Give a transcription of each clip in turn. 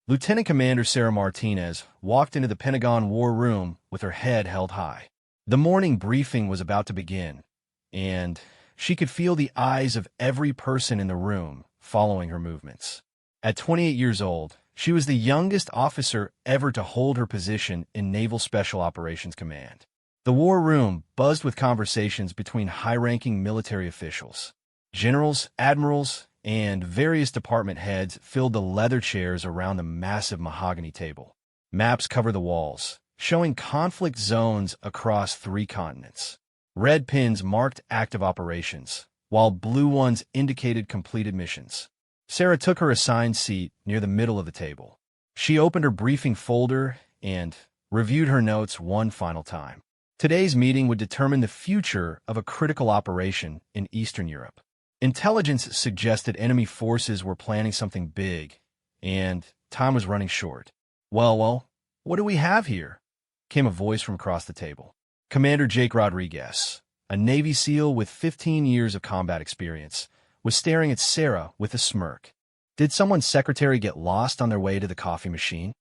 Lieutenant Commander Sarah Martinez walked into the Pentagon War Room with her head held high. The morning briefing was about to begin, and she could feel the eyes of every person in the room following her movements. At 28 years old, she was the youngest officer ever to hold her position in Naval Special Operations Command. The war room buzzed with conversations between high-ranking military officials. Generals, admirals, and various department heads filled the leather chairs around the massive mahogany table. Maps covered the walls, showing conflict zones across 3 continents. Red pins marked active operations, while blue ones indicated completed missions. Sarah took her assigned seat near the middle of the table. She opened her briefing folder and reviewed her notes one final time. Today's meeting would determine the future of a critical operation in Eastern Europe. Intelligence suggested enemy forces were planning something big, and time was running short. Well, what do we have here? Came a voice from across the table. Commander Jake Rodriguez, a Navy SEAL with 15 years of combat experience, was staring at Sarah with a smirk. Did someone's secretary get lost on their way to the coffee machine?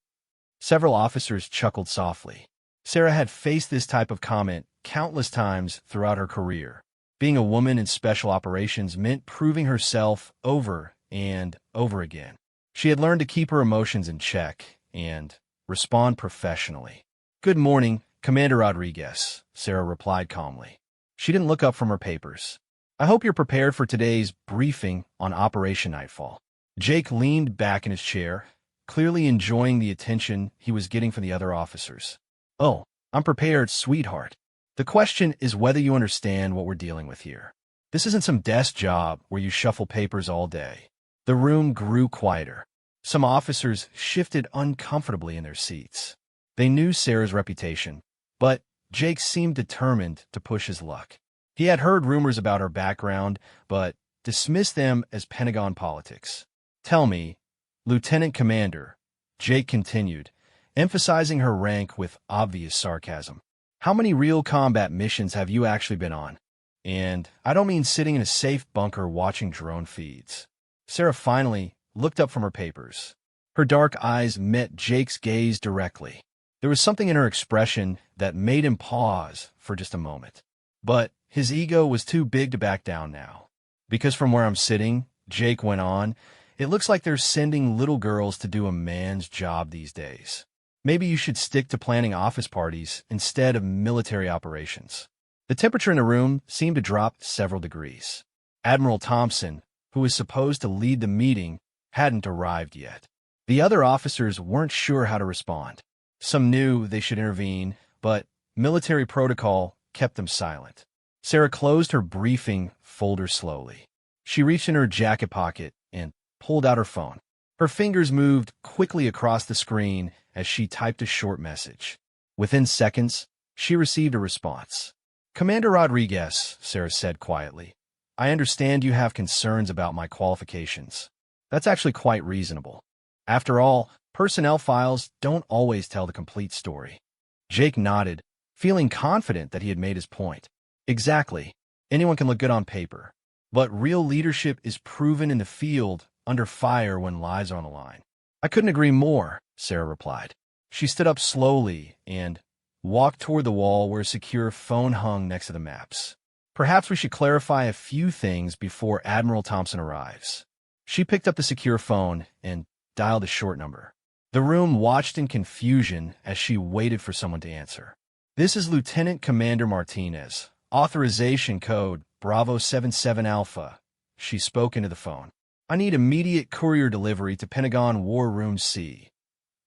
Several officers chuckled softly. Sarah had faced this type of comment countless times throughout her career. Being a woman in special operations meant proving herself over and over again. She had learned to keep her emotions in check and respond professionally. "Good morning, Commander Rodriguez," Sarah replied calmly. She didn't look up from her papers. "I hope you're prepared for today's briefing on Operation Nightfall." Jake leaned back in his chair, clearly enjoying the attention he was getting from the other officers. "Oh, I'm prepared, sweetheart. The question is whether you understand what we're dealing with here. This isn't some desk job where you shuffle papers all day." The room grew quieter. Some officers shifted uncomfortably in their seats. They knew Sarah's reputation, but Jake seemed determined to push his luck. He had heard rumors about her background, but dismissed them as Pentagon politics. "Tell me, Lieutenant Commander," Jake continued, emphasizing her rank with obvious sarcasm, "how many real combat missions have you actually been on? And I don't mean sitting in a safe bunker watching drone feeds." Sarah finally looked up from her papers. Her dark eyes met Jake's gaze directly. There was something in her expression that made him pause for just a moment. But his ego was too big to back down now. "Because from where I'm sitting," Jake went on, "it looks like they're sending little girls to do a man's job these days. Maybe you should stick to planning office parties instead of military operations." The temperature in the room seemed to drop several degrees. Admiral Thompson, who was supposed to lead the meeting, hadn't arrived yet. The other officers weren't sure how to respond. Some knew they should intervene, but military protocol kept them silent. Sarah closed her briefing folder slowly. She reached in her jacket pocket and pulled out her phone. Her fingers moved quickly across the screen as she typed a short message. Within seconds, she received a response. "Commander Rodriguez," Sarah said quietly, "I understand you have concerns about my qualifications. That's actually quite reasonable. After all, personnel files don't always tell the complete story." Jake nodded, feeling confident that he had made his point. "Exactly. Anyone can look good on paper. But real leadership is proven in the field under fire when lives are on the line." "I couldn't agree more," Sarah replied. She stood up slowly and walked toward the wall where a secure phone hung next to the maps. "Perhaps we should clarify a few things before Admiral Thompson arrives." She picked up the secure phone and dialed a short number. The room watched in confusion as she waited for someone to answer. "This is Lieutenant Commander Martinez. Authorization code Bravo 77 Alpha." She spoke into the phone. "I need immediate courier delivery to Pentagon War Room C.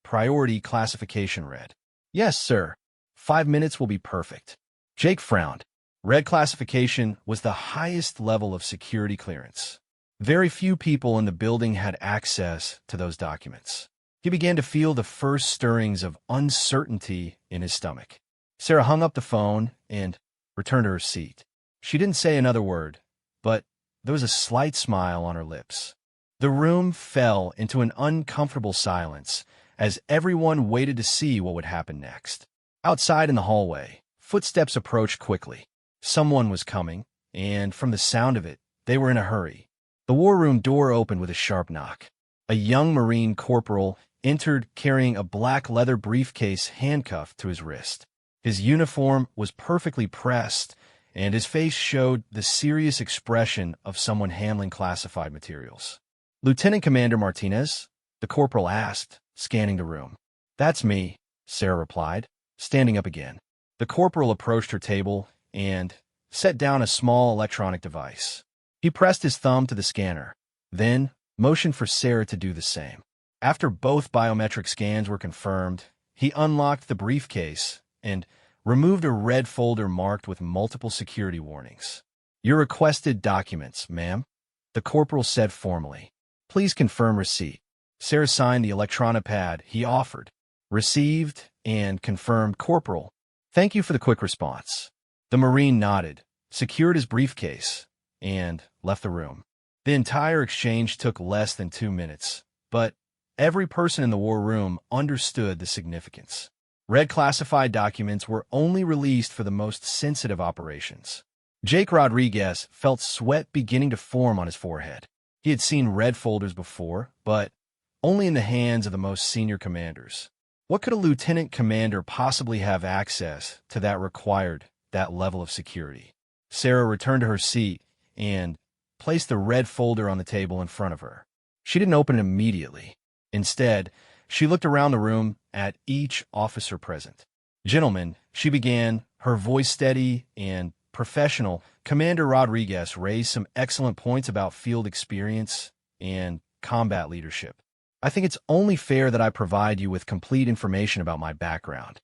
Priority classification red." "Yes, sir. 5 minutes will be perfect." Jake frowned. Red classification was the highest level of security clearance. Very few people in the building had access to those documents. He began to feel the first stirrings of uncertainty in his stomach. Sarah hung up the phone and returned to her seat. She didn't say another word, but there was a slight smile on her lips. The room fell into an uncomfortable silence as everyone waited to see what would happen next. Outside in the hallway, footsteps approached quickly. Someone was coming, and from the sound of it, they were in a hurry. The war room door opened with a sharp knock. A young Marine corporal entered carrying a black leather briefcase handcuffed to his wrist. His uniform was perfectly pressed, and his face showed the serious expression of someone handling classified materials. "Lieutenant Commander Martinez?" the corporal asked, scanning the room. "That's me," Sarah replied, standing up again. The corporal approached her table and set down a small electronic device. He pressed his thumb to the scanner, then motioned for Sarah to do the same. After both biometric scans were confirmed, he unlocked the briefcase and removed a red folder marked with multiple security warnings. "Your requested documents, ma'am," the corporal said formally. "Please confirm receipt." Sarah signed the electronic pad he offered. "Received and confirmed, Corporal. Thank you for the quick response." The Marine nodded, secured his briefcase, and left the room. The entire exchange took less than 2 minutes, but every person in the war room understood the significance. Red classified documents were only released for the most sensitive operations. Jake Rodriguez felt sweat beginning to form on his forehead. He had seen red folders before, but only in the hands of the most senior commanders. What could a lieutenant commander possibly have access to that required that level of security? Sarah returned to her seat and placed the red folder on the table in front of her. She didn't open it immediately. Instead, she looked around the room at each officer present. "Gentlemen," she began, her voice steady and professional. "Commander Rodriguez raised some excellent points about field experience and combat leadership. I think it's only fair that I provide you with complete information about my background."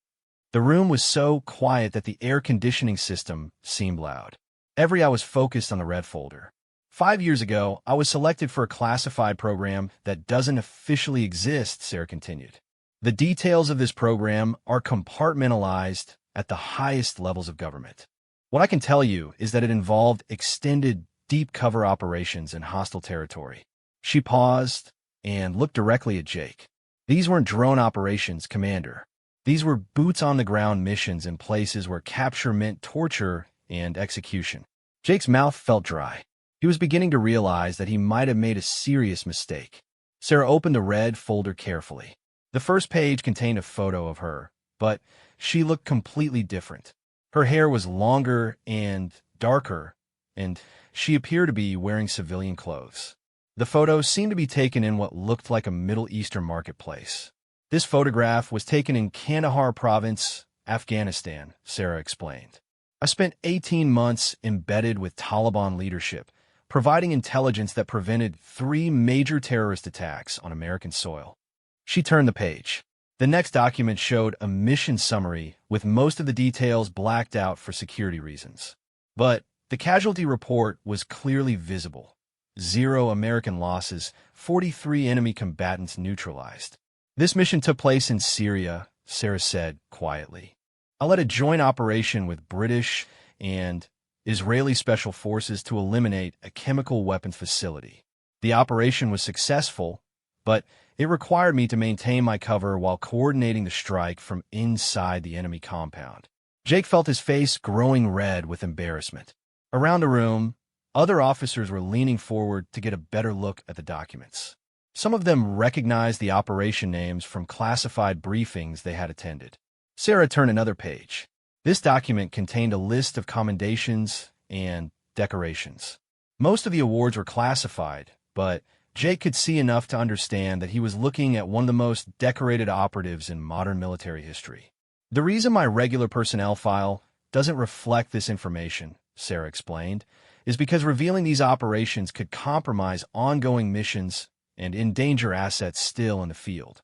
The room was so quiet that the air conditioning system seemed loud. Every eye was focused on the red folder. 5 years ago, I was selected for a classified program that doesn't officially exist, Sarah continued. The details of this program are compartmentalized at the highest levels of government. What I can tell you is that it involved extended, deep cover operations in hostile territory. She paused and looked directly at Jake. "These weren't drone operations, Commander. These were boots-on-the-ground missions in places where capture meant torture and execution." Jake's mouth felt dry. He was beginning to realize that he might have made a serious mistake. Sarah opened the red folder carefully. The first page contained a photo of her, but she looked completely different. Her hair was longer and darker, and she appeared to be wearing civilian clothes. The photo seemed to be taken in what looked like a Middle Eastern marketplace. "This photograph was taken in Kandahar province, Afghanistan," Sarah explained. "I spent 18 months embedded with Taliban leadership, providing intelligence that prevented 3 major terrorist attacks on American soil." She turned the page. The next document showed a mission summary with most of the details blacked out for security reasons. But the casualty report was clearly visible. 0 American losses, 43 enemy combatants neutralized. "This mission took place in Syria," Sarah said quietly. "I led a joint operation with British and Israeli special forces to eliminate a chemical weapons facility. The operation was successful, but it required me to maintain my cover while coordinating the strike from inside the enemy compound." Jake felt his face growing red with embarrassment. Around the room, other officers were leaning forward to get a better look at the documents. Some of them recognized the operation names from classified briefings they had attended. Sarah turned another page. This document contained a list of commendations and decorations. Most of the awards were classified, but Jake could see enough to understand that he was looking at one of the most decorated operatives in modern military history. "The reason my regular personnel file doesn't reflect this information," Sarah explained, "is because revealing these operations could compromise ongoing missions and endanger assets still in the field."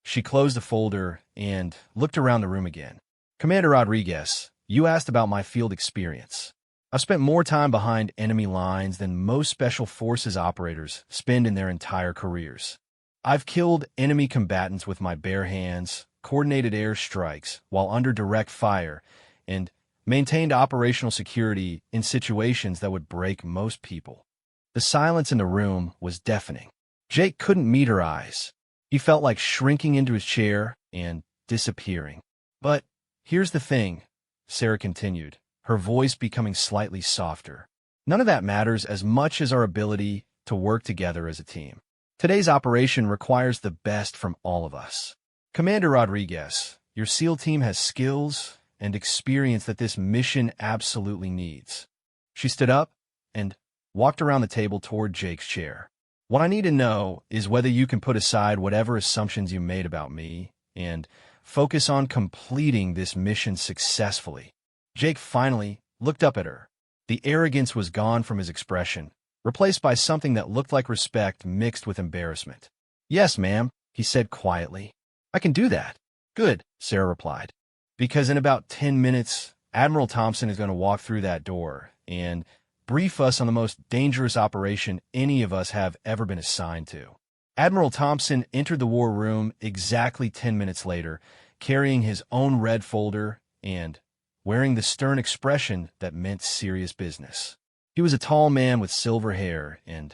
She closed the folder and looked around the room again. "Commander Rodriguez, you asked about my field experience. I've spent more time behind enemy lines than most special forces operators spend in their entire careers. I've killed enemy combatants with my bare hands, coordinated air strikes while under direct fire, and maintained operational security in situations that would break most people." The silence in the room was deafening. Jake couldn't meet her eyes. He felt like shrinking into his chair and disappearing. "But here's the thing," Sarah continued, her voice becoming slightly softer. "None of that matters as much as our ability to work together as a team. Today's operation requires the best from all of us. Commander Rodriguez, your SEAL team has skills and experience that this mission absolutely needs. She stood up and walked around the table toward Jake's chair. What I need to know is whether you can put aside whatever assumptions you made about me and focus on completing this mission successfully. Jake finally looked up at her. The arrogance was gone from his expression, replaced by something that looked like respect mixed with embarrassment. "Yes, ma'am," he said quietly. "I can do that." "Good," Sarah replied. "Because in about 10 minutes, Admiral Thompson is going to walk through that door and brief us on the most dangerous operation any of us have ever been assigned to." Admiral Thompson entered the war room exactly 10 minutes later, carrying his own red folder and wearing the stern expression that meant serious business. He was a tall man with silver hair and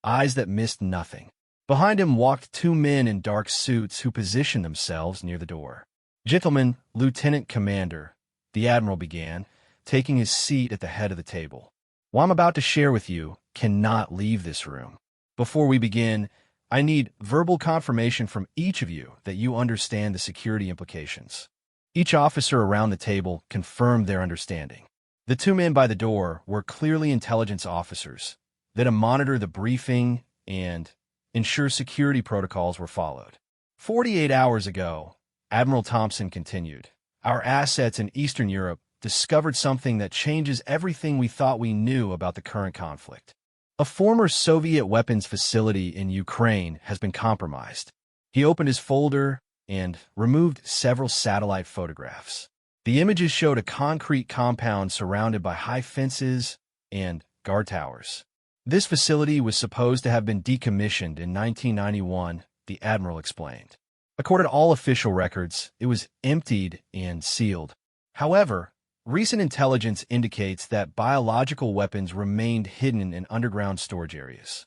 eyes that missed nothing. Behind him walked two men in dark suits who positioned themselves near the door. "Gentlemen, Lieutenant Commander," the Admiral began, taking his seat at the head of the table. "What I'm about to share with you cannot leave this room. Before we begin, I need verbal confirmation from each of you that you understand the security implications." Each officer around the table confirmed their understanding. The two men by the door were clearly intelligence officers that monitor the briefing and ensure security protocols were followed. 48 hours ago, Admiral Thompson continued, "Our assets in Eastern Europe discovered something that changes everything we thought we knew about the current conflict. A former Soviet weapons facility in Ukraine has been compromised." He opened his folder and removed several satellite photographs. The images showed a concrete compound surrounded by high fences and guard towers. This facility was supposed to have been decommissioned in 1991, the Admiral explained. According to all official records, it was emptied and sealed. However, recent intelligence indicates that biological weapons remained hidden in underground storage areas.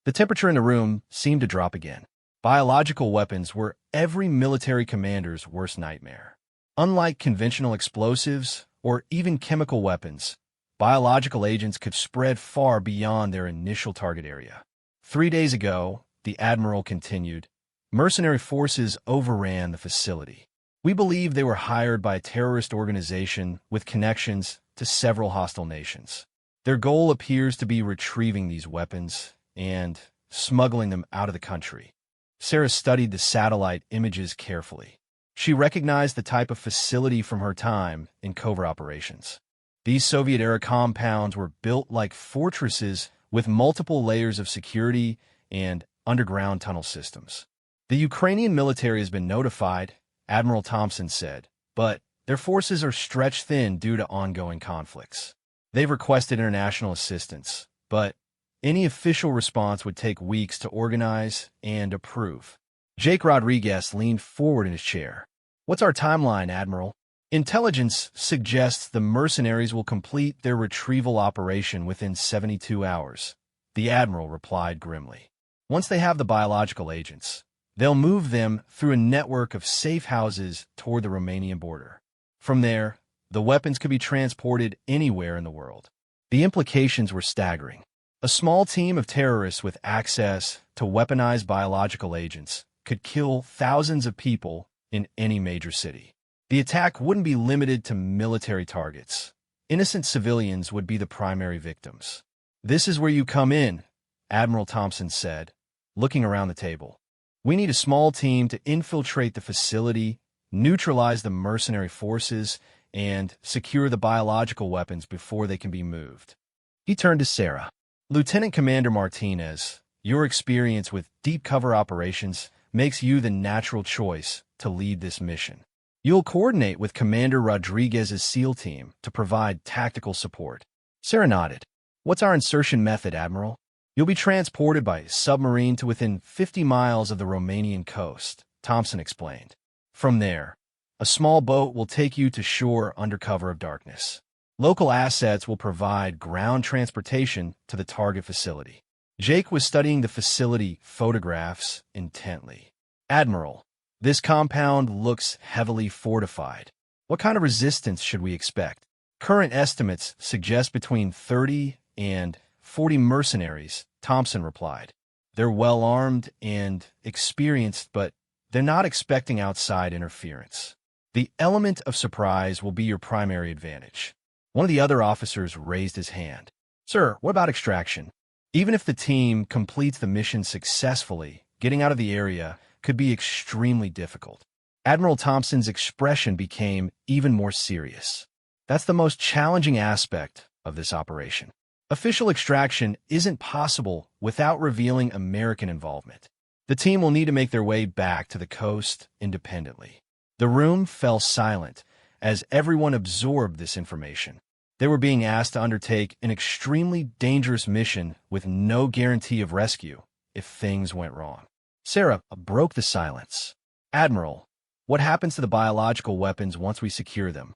The temperature in the room seemed to drop again. Biological weapons were every military commander's worst nightmare. Unlike conventional explosives or even chemical weapons, biological agents could spread far beyond their initial target area. 3 days ago, the Admiral continued, mercenary forces overran the facility. We believe they were hired by a terrorist organization with connections to several hostile nations. Their goal appears to be retrieving these weapons and smuggling them out of the country. Sarah studied the satellite images carefully. She recognized the type of facility from her time in covert operations. These Soviet-era compounds were built like fortresses with multiple layers of security and underground tunnel systems. The Ukrainian military has been notified, Admiral Thompson said, but their forces are stretched thin due to ongoing conflicts. They've requested international assistance, but any official response would take weeks to organize and approve. Jake Rodriguez leaned forward in his chair. "What's our timeline, Admiral?" "Intelligence suggests the mercenaries will complete their retrieval operation within 72 hours, the Admiral replied grimly. "Once they have the biological agents, they'll move them through a network of safe houses toward the Romanian border. From there, the weapons could be transported anywhere in the world." The implications were staggering. A small team of terrorists with access to weaponized biological agents could kill thousands of people in any major city. The attack wouldn't be limited to military targets. Innocent civilians would be the primary victims. "This is where you come in," Admiral Thompson said, looking around the table. "We need a small team to infiltrate the facility, neutralize the mercenary forces, and secure the biological weapons before they can be moved." He turned to Sarah. "Lieutenant Commander Martinez, your experience with deep cover operations makes you the natural choice to lead this mission. You'll coordinate with Commander Rodriguez's SEAL team to provide tactical support." Sarah nodded. "What's our insertion method, Admiral?" "You'll be transported by submarine to within 50 miles of the Romanian coast," Thompson explained. "From there, a small boat will take you to shore under cover of darkness. Local assets will provide ground transportation to the target facility." Jake was studying the facility photographs intently. "Admiral, this compound looks heavily fortified. What kind of resistance should we expect?" "Current estimates suggest between 30 and 40 mercenaries," Thompson replied. They're well-armed and experienced, but they're not expecting outside interference. The element of surprise will be your primary advantage. One of the other officers raised his hand. Sir, what about extraction? Even if the team completes the mission successfully, getting out of the area could be extremely difficult. Admiral Thompson's expression became even more serious. That's the most challenging aspect of this operation. Official extraction isn't possible without revealing American involvement. The team will need to make their way back to the coast independently. The room fell silent as everyone absorbed this information. They were being asked to undertake an extremely dangerous mission with no guarantee of rescue if things went wrong. Sarah broke the silence. Admiral, what happens to the biological weapons once we secure them?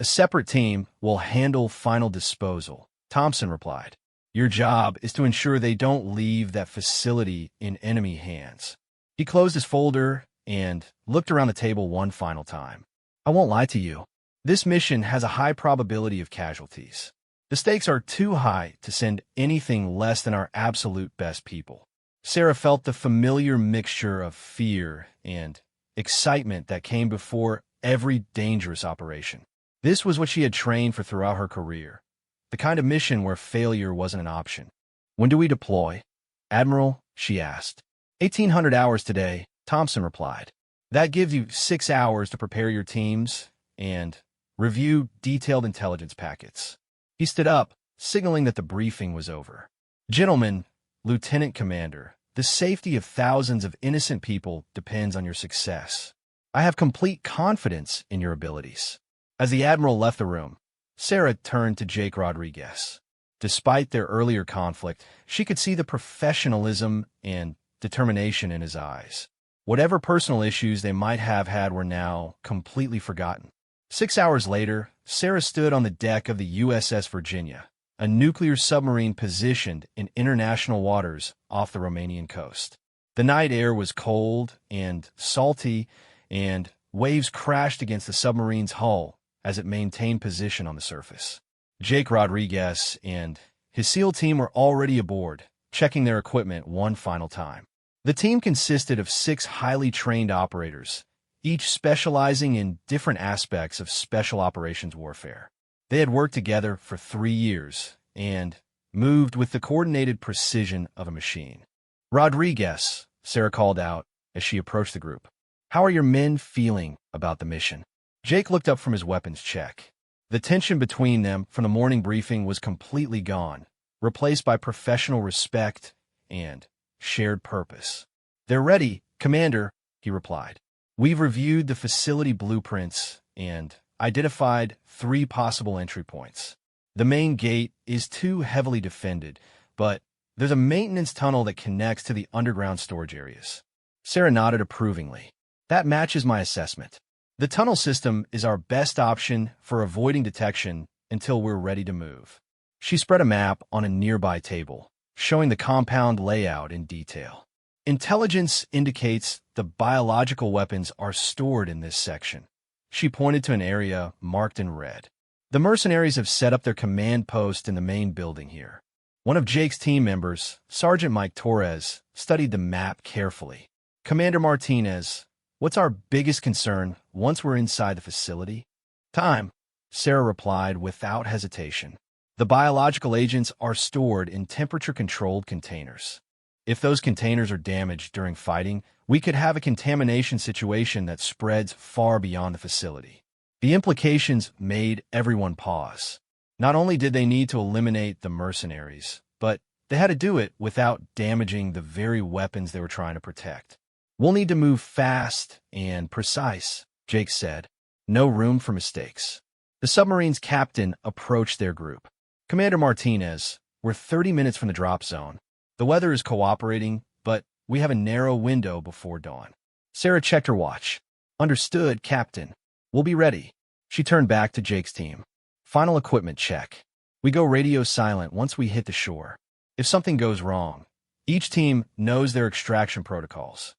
A separate team will handle final disposal, Thompson replied. Your job is to ensure they don't leave that facility in enemy hands. He closed his folder and looked around the table one final time. I won't lie to you. This mission has a high probability of casualties. The stakes are too high to send anything less than our absolute best people. Sarah felt the familiar mixture of fear and excitement that came before every dangerous operation. This was what she had trained for throughout her career, the kind of mission where failure wasn't an option. When do we deploy? Admiral, she asked. 1,800 hours today, Thompson replied. That gives you 6 hours to prepare your teams and review detailed intelligence packets. He stood up, signaling that the briefing was over. Gentlemen, Lieutenant Commander, the safety of thousands of innocent people depends on your success. I have complete confidence in your abilities. As the Admiral left the room, Sarah turned to Jake Rodriguez. Despite their earlier conflict, she could see the professionalism and determination in his eyes. Whatever personal issues they might have had were now completely forgotten. 6 hours later, Sarah stood on the deck of the USS Virginia, a nuclear submarine positioned in international waters off the Romanian coast. The night air was cold and salty, and waves crashed against the submarine's hull as it maintained position on the surface. Jake Rodriguez and his SEAL team were already aboard, checking their equipment one final time. The team consisted of 6 highly trained operators, each specializing in different aspects of special operations warfare. They had worked together for 3 years and moved with the coordinated precision of a machine. Rodriguez, Sarah called out as she approached the group. How are your men feeling about the mission? Jake looked up from his weapons check. The tension between them from the morning briefing was completely gone, replaced by professional respect and shared purpose. They're ready, Commander, he replied. We've reviewed the facility blueprints and identified 3 possible entry points. The main gate is too heavily defended, but there's a maintenance tunnel that connects to the underground storage areas. Sarah nodded approvingly. That matches my assessment. The tunnel system is our best option for avoiding detection until we're ready to move. She spread a map on a nearby table, showing the compound layout in detail. Intelligence indicates the biological weapons are stored in this section. She pointed to an area marked in red. The mercenaries have set up their command post in the main building here. One of Jake's team members, Sergeant Mike Torres, studied the map carefully. Commander Martinez, what's our biggest concern once we're inside the facility? Time, Sarah replied without hesitation. The biological agents are stored in temperature-controlled containers. If those containers are damaged during fighting, we could have a contamination situation that spreads far beyond the facility. The implications made everyone pause. Not only did they need to eliminate the mercenaries, but they had to do it without damaging the very weapons they were trying to protect. We'll need to move fast and precise, Jake said. No room for mistakes. The submarine's captain approached their group. Commander Martinez, we're 30 minutes from the drop zone. The weather is cooperating, but we have a narrow window before dawn. Sarah checked her watch. Understood, Captain. We'll be ready. She turned back to Jake's team. Final equipment check. We go radio silent once we hit the shore. If something goes wrong, each team knows their extraction protocols.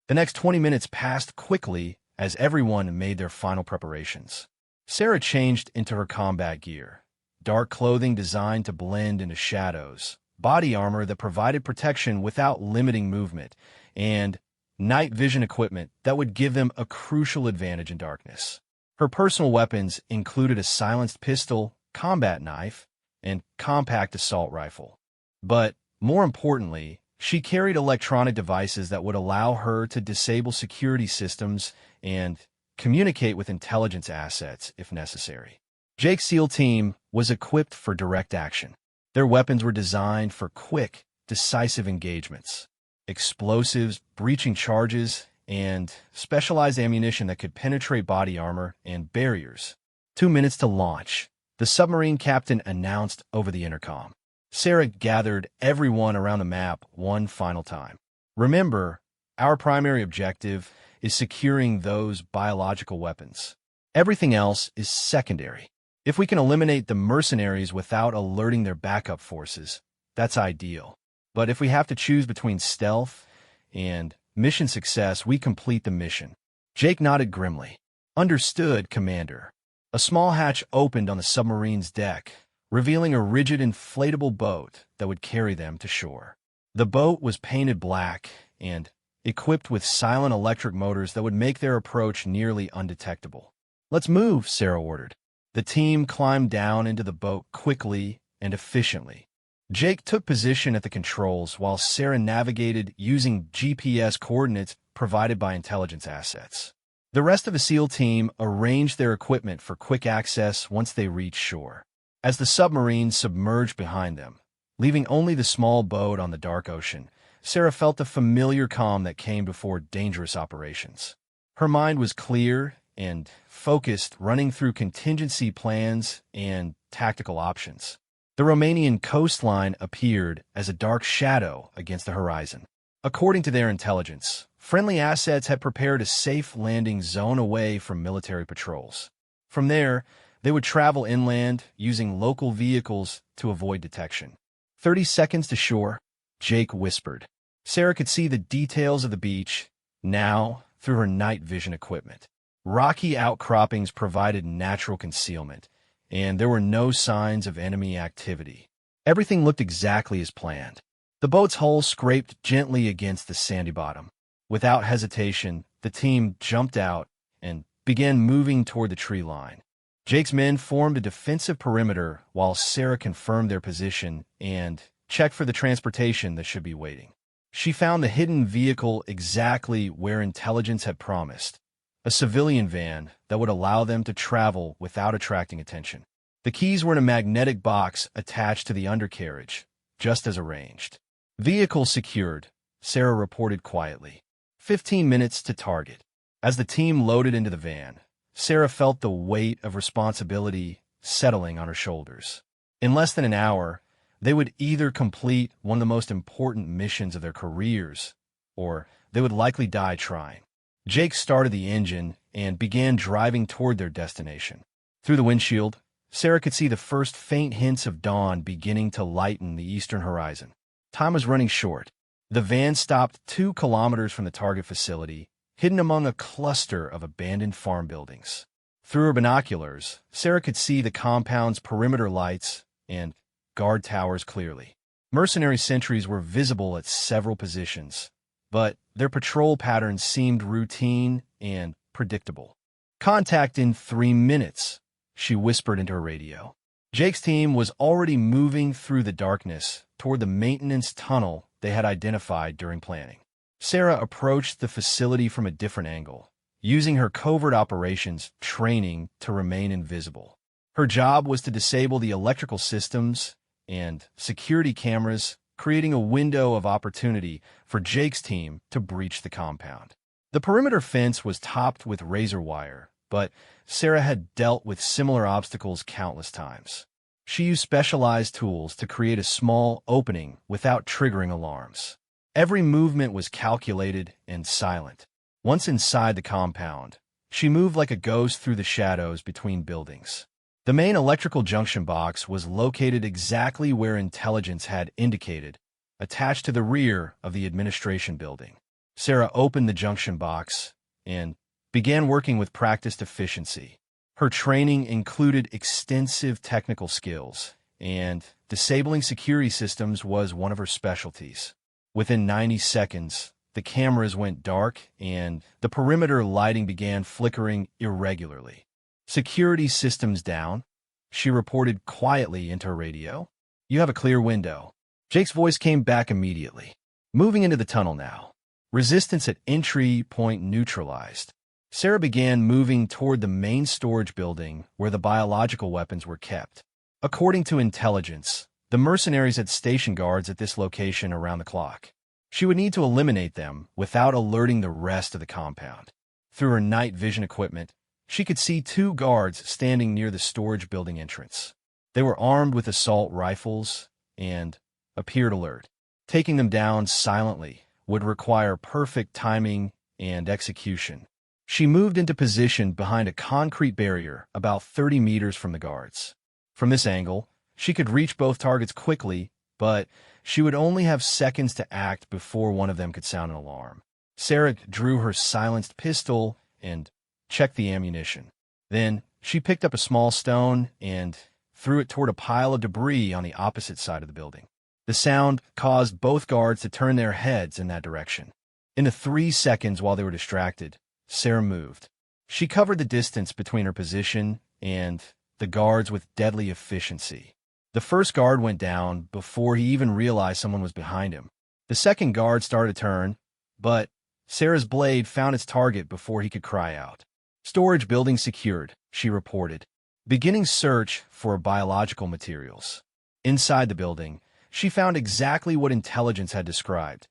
The next 20 minutes passed quickly as everyone made their final preparations. Sarah changed into her combat gear, dark clothing designed to blend into shadows, body armor that provided protection without limiting movement, and night vision equipment that would give them a crucial advantage in darkness. Her personal weapons included a silenced pistol, combat knife, and compact assault rifle. But, more importantly, she carried electronic devices that would allow her to disable security systems and communicate with intelligence assets if necessary. Jake's SEAL team was equipped for direct action. Their weapons were designed for quick, decisive engagements. Explosives, breaching charges, and specialized ammunition that could penetrate body armor and barriers. 2 minutes to launch, the submarine captain announced over the intercom. Sarah gathered everyone around the map one final time. Remember, our primary objective is securing those biological weapons. Everything else is secondary. If we can eliminate the mercenaries without alerting their backup forces, that's ideal. But if we have to choose between stealth and mission success, we complete the mission. Jake nodded grimly. Understood, Commander. A small hatch opened on the submarine's deck, revealing a rigid inflatable boat that would carry them to shore. The boat was painted black and equipped with silent electric motors that would make their approach nearly undetectable. Let's move, Sarah ordered. The team climbed down into the boat quickly and efficiently. Jake took position at the controls while Sarah navigated using GPS coordinates provided by intelligence assets. The rest of the SEAL team arranged their equipment for quick access once they reached shore. As the submarine submerged behind them, leaving only the small boat on the dark ocean, Sarah felt the familiar calm that came before dangerous operations. Her mind was clear and focused, running through contingency plans and tactical options. The Romanian coastline appeared as a dark shadow against the horizon. According to their intelligence, friendly assets had prepared a safe landing zone away from military patrols. From there, they would travel inland using local vehicles to avoid detection. 30 seconds to shore, Jake whispered. Sarah could see the details of the beach now through her night vision equipment. Rocky outcroppings provided natural concealment, and there were no signs of enemy activity. Everything looked exactly as planned. The boat's hull scraped gently against the sandy bottom. Without hesitation, the team jumped out and began moving toward the tree line. Jake's men formed a defensive perimeter while Sarah confirmed their position and checked for the transportation that should be waiting. She found the hidden vehicle exactly where intelligence had promised, a civilian van that would allow them to travel without attracting attention. The keys were in a magnetic box attached to the undercarriage, just as arranged. Vehicle secured, Sarah reported quietly. 15 minutes to target. As the team loaded into the van, Sarah felt the weight of responsibility settling on her shoulders. In less than an hour, they would either complete one of the most important missions of their careers, or they would likely die trying. Jake started the engine and began driving toward their destination. Through the windshield, Sarah could see the first faint hints of dawn beginning to lighten the eastern horizon. Time was running short. The van stopped 2 kilometers from the target facility, hidden among a cluster of abandoned farm buildings. Through her binoculars, Sarah could see the compound's perimeter lights and guard towers clearly. Mercenary sentries were visible at several positions, but their patrol patterns seemed routine and predictable. Contact in 3 minutes, she whispered into her radio. Jake's team was already moving through the darkness toward the maintenance tunnel they had identified during planning. Sarah approached the facility from a different angle, using her covert operations training to remain invisible. Her job was to disable the electrical systems and security cameras, creating a window of opportunity for Jake's team to breach the compound. The perimeter fence was topped with razor wire, but Sarah had dealt with similar obstacles countless times. She used specialized tools to create a small opening without triggering alarms. Every movement was calculated and silent. Once inside the compound, she moved like a ghost through the shadows between buildings. The main electrical junction box was located exactly where intelligence had indicated, attached to the rear of the administration building. Sarah opened the junction box and began working with practiced efficiency. Her training included extensive technical skills, and disabling security systems was one of her specialties. Within 90 seconds, the cameras went dark and the perimeter lighting began flickering irregularly. "Security systems down," she reported quietly into her radio. "You have a clear window." Jake's voice came back immediately. "Moving into the tunnel now. Resistance at entry point neutralized." Sarah began moving toward the main storage building where the biological weapons were kept. According to intelligence, the mercenaries had stationed guards at this location around the clock. She would need to eliminate them without alerting the rest of the compound. Through her night vision equipment, she could see 2 guards standing near the storage building entrance. They were armed with assault rifles and appeared alert. Taking them down silently would require perfect timing and execution. She moved into position behind a concrete barrier about 30 meters from the guards. From this angle, she could reach both targets quickly, but she would only have seconds to act before one of them could sound an alarm. Sarah drew her silenced pistol and checked the ammunition. Then she picked up a small stone and threw it toward a pile of debris on the opposite side of the building. The sound caused both guards to turn their heads in that direction. In the 3 seconds while they were distracted, Sarah moved. She covered the distance between her position and the guards with deadly efficiency. The first guard went down before he even realized someone was behind him. The second guard started to turn, but Sarah's blade found its target before he could cry out. "Storage building secured," she reported, beginning search for biological materials. Inside the building, she found exactly what intelligence had described: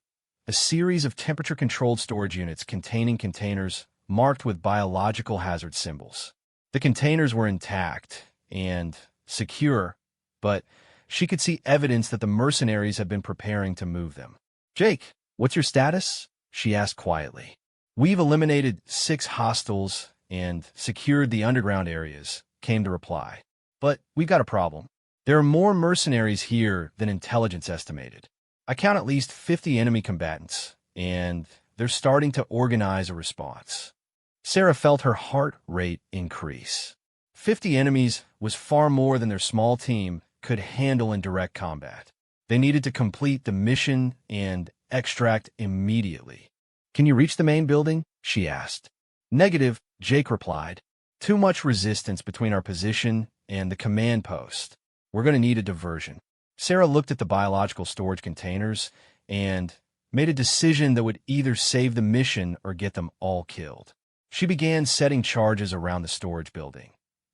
a series of temperature-controlled storage units containing containers marked with biological hazard symbols. The containers were intact and secure, but she could see evidence that the mercenaries had been preparing to move them. "Jake, what's your status?" she asked quietly. "We've eliminated 6 hostiles and secured the underground areas," came the reply. "But we've got a problem. There are more mercenaries here than intelligence estimated. I count at least 50 enemy combatants, and they're starting to organize a response." Sarah felt her heart rate increase. 50 enemies was far more than their small team could handle in direct combat. They needed to complete the mission and extract immediately. "Can you reach the main building?" she asked. "Negative," Jake replied. "Too much resistance between our position and the command post. We're going to need a diversion." Sarah looked at the biological storage containers and made a decision that would either save the mission or get them all killed. She began setting charges around the storage building,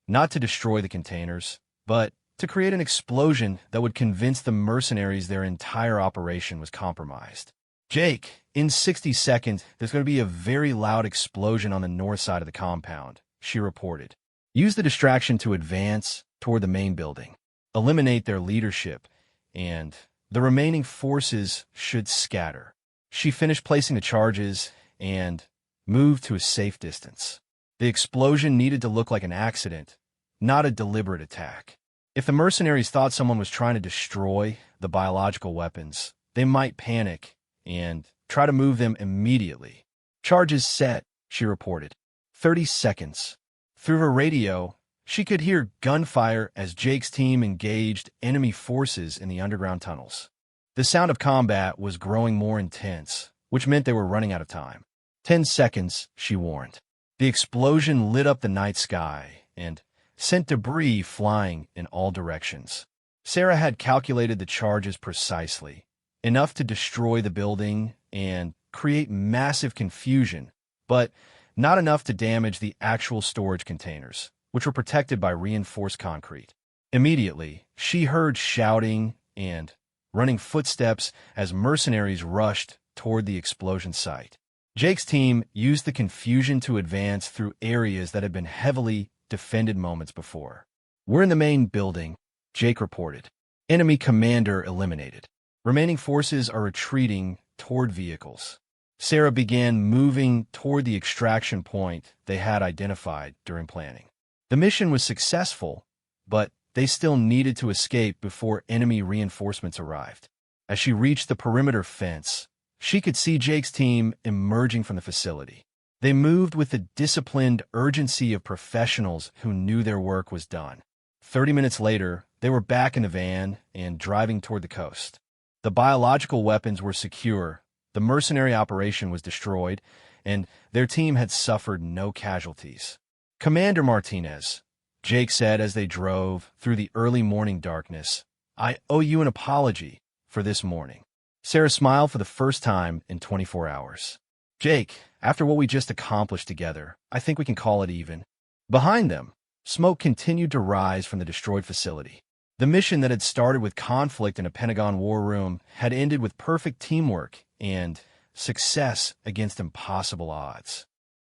not to destroy the containers, but to create an explosion that would convince the mercenaries their entire operation was compromised. "Jake, in 60 seconds, there's going to be a very loud explosion on the north side of the compound," she reported. "Use the distraction to advance toward the main building. Eliminate their leadership, and the remaining forces should scatter." She finished placing the charges and moved to a safe distance. The explosion needed to look like an accident, not a deliberate attack. If the mercenaries thought someone was trying to destroy the biological weapons, they might panic and try to move them immediately. "Charges set," she reported. 30 seconds. Through her radio, she could hear gunfire as Jake's team engaged enemy forces in the underground tunnels. The sound of combat was growing more intense, which meant they were running out of time. 10 seconds, she warned. The explosion lit up the night sky and sent debris flying in all directions. Sarah had calculated the charges precisely, enough to destroy the building and create massive confusion, but not enough to damage the actual storage containers, which were protected by reinforced concrete. Immediately, she heard shouting and running footsteps as mercenaries rushed toward the explosion site. Jake's team used the confusion to advance through areas that had been heavily defended moments before. "We're in the main building," Jake reported. "Enemy commander eliminated. Remaining forces are retreating toward vehicles." Sarah began moving toward the extraction point they had identified during planning. The mission was successful, but they still needed to escape before enemy reinforcements arrived. As she reached the perimeter fence, she could see Jake's team emerging from the facility. They moved with the disciplined urgency of professionals who knew their work was done. 30 minutes later, They were back in the van and driving toward the coast. The biological weapons were secure, the mercenary operation was destroyed, and their team had suffered no casualties. "Commander Martinez," Jake said as they drove through the early morning darkness, "I owe you an apology for this morning." Sarah smiled for the first time in 24 hours. "Jake, after what we just accomplished together, I think we can call it even." Behind them, smoke continued to rise from the destroyed facility. The mission that had started with conflict in a Pentagon war room had ended with perfect teamwork and success against impossible odds.